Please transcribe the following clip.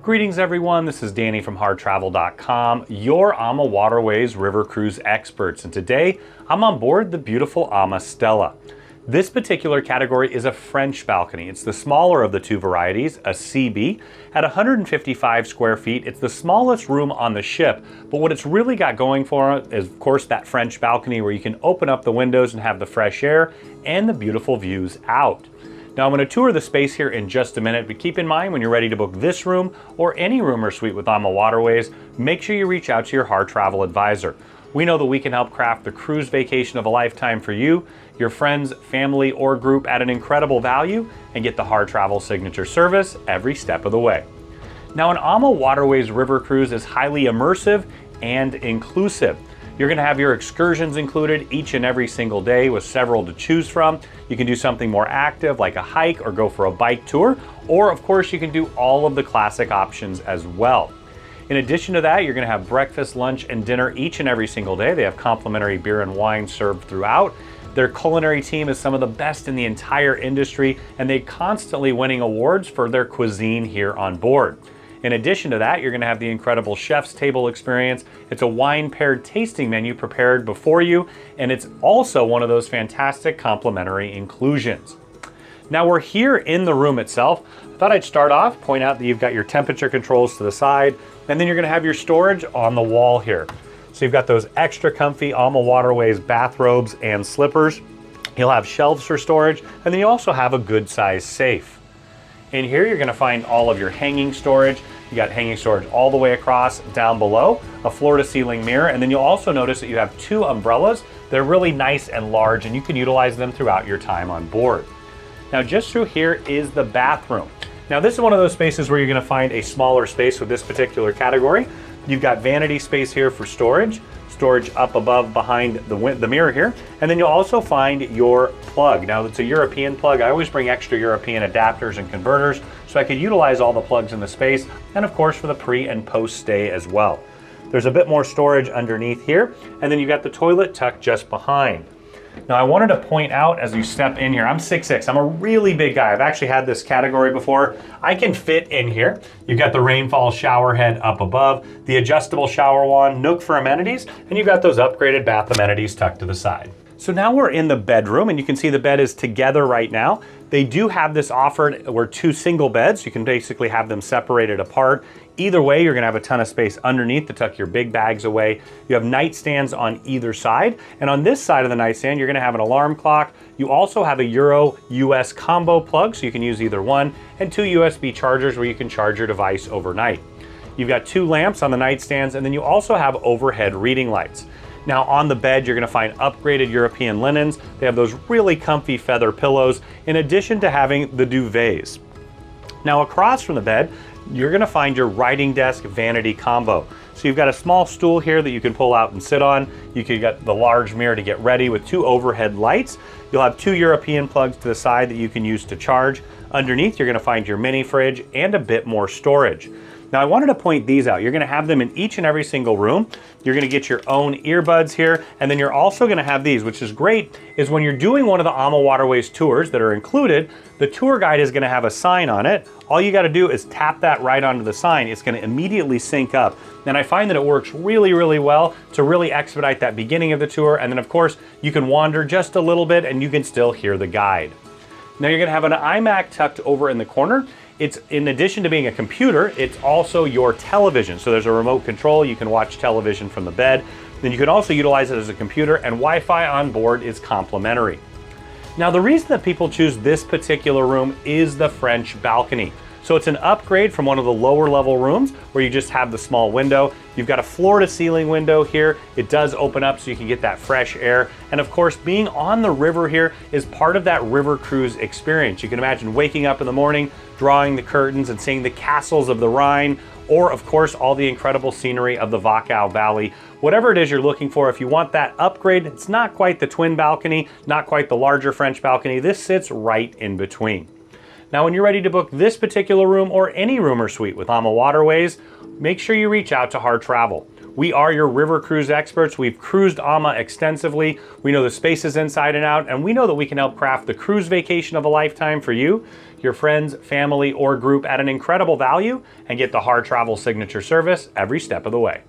Greetings everyone, this is Danny from hardtravel.com, your AMA Waterways River Cruise experts, and today I'm on board the beautiful AMA Stella. This particular category is a French balcony. It's the smaller of the two varieties, a CB. At 155 square feet, it's the smallest room on the ship, but what it's really got going for it is, of course, that French balcony where you can open up the windows and have the fresh air and the beautiful views out. Now I'm going to tour the space here in just a minute, but keep in mind when you're ready to book this room or any room or suite with AMA Waterways, make sure you reach out to your hard travel advisor. We know that we can help craft the cruise vacation of a lifetime for you, your friends, family, or group at an incredible value, and get the hard travel signature service every step of the way. Now an AMA Waterways River Cruise is highly immersive and inclusive. You're going to have your excursions included each and every single day with several to choose from. You can do something more active like a hike or go for a bike tour, or of course you can do all of the classic options as well. In addition to that, you're going to have breakfast, lunch, and dinner each and every single day. They have complimentary beer and wine served throughout. Their culinary team is some of the best in the entire industry, and they're constantly winning awards for their cuisine here on board. In addition to that, you're going to have the incredible chef's table experience. It's a wine-paired tasting menu prepared before you, and it's also one of those fantastic complimentary inclusions. Now we're here in the room itself. I thought I'd start off, point out that you've got your temperature controls to the side, and then you're going to have your storage on the wall here. So you've got those extra comfy AMA Waterways bathrobes and slippers. You'll have shelves for storage, and then you also have a good-sized safe. In here, you're going to find all of your hanging storage. You got hanging storage all the way across down below, a floor-to-ceiling mirror, and then you'll also notice that you have two umbrellas. They're really nice and large, and you can utilize them throughout your time on board. Now, just through here is the bathroom. Now, this is one of those spaces where you're going to find a smaller space with this particular category. You've got vanity space here for storage up above behind the mirror here, and then you'll also find your plug. Now it's a European plug. I always bring extra European adapters and converters so I could utilize all the plugs in the space, and of course for the pre and post stay as well. There's a bit more storage underneath here, and then you've got the toilet tucked just behind. Now I wanted to point out as you step in here, I'm 6'6", I'm a really big guy. I've actually had this category before. I can fit in here. You've got the rainfall shower head up above, the adjustable shower wand, nook for amenities, and you've got those upgraded bath amenities tucked to the side. So now we're in the bedroom, and you can see the bed is together right now. They do have this offered where two single beds. You can basically have them separated apart. Either way, you're gonna have a ton of space underneath to tuck your big bags away. You have nightstands on either side. And on this side of the nightstand, you're gonna have an alarm clock. You also have a Euro-US combo plug, so you can use either one, and two USB chargers where you can charge your device overnight. You've got two lamps on the nightstands, and then you also have overhead reading lights. Now on the bed, you're gonna find upgraded European linens. They have those really comfy feather pillows, in addition to having the duvets. Now across from the bed, you're gonna find your writing desk vanity combo. So you've got a small stool here that you can pull out and sit on. You can get the large mirror to get ready with two overhead lights. You'll have two European plugs to the side that you can use to charge. Underneath, you're gonna find your mini fridge and a bit more storage. Now I wanted to point these out. You're gonna have them in each and every single room. You're gonna get your own earbuds here, and then you're also gonna have these, which is great, is when you're doing one of the AMA Waterways tours that are included, the tour guide is gonna have a sign on it. All you gotta do is tap that right onto the sign. It's gonna immediately sync up. And I find that it works really, really well to really expedite that beginning of the tour, and then of course, you can wander just a little bit and you can still hear the guide. Now you're gonna have an iMac tucked over in the corner. It's, in addition to being a computer, it's also your television. So there's a remote control, you can watch television from the bed. Then you can also utilize it as a computer, and Wi-Fi on board is complimentary. Now the reason that people choose this particular room is the French balcony. So it's an upgrade from one of the lower level rooms where you just have the small window. You've got a floor to ceiling window here. It does open up so you can get that fresh air. And of course, being on the river here is part of that river cruise experience. You can imagine waking up in the morning, drawing the curtains and seeing the castles of the Rhine, or of course, all the incredible scenery of the Wachau Valley. Whatever it is you're looking for, if you want that upgrade, it's not quite the twin balcony, not quite the larger French balcony. This sits right in between. Now, when you're ready to book this particular room or any room or suite with AMA Waterways, make sure you reach out to Hard Travel. We are your river cruise experts. We've cruised AMA extensively. We know the spaces inside and out, and we know that we can help craft the cruise vacation of a lifetime for you, your friends, family, or group at an incredible value, and get the hard travel signature service every step of the way.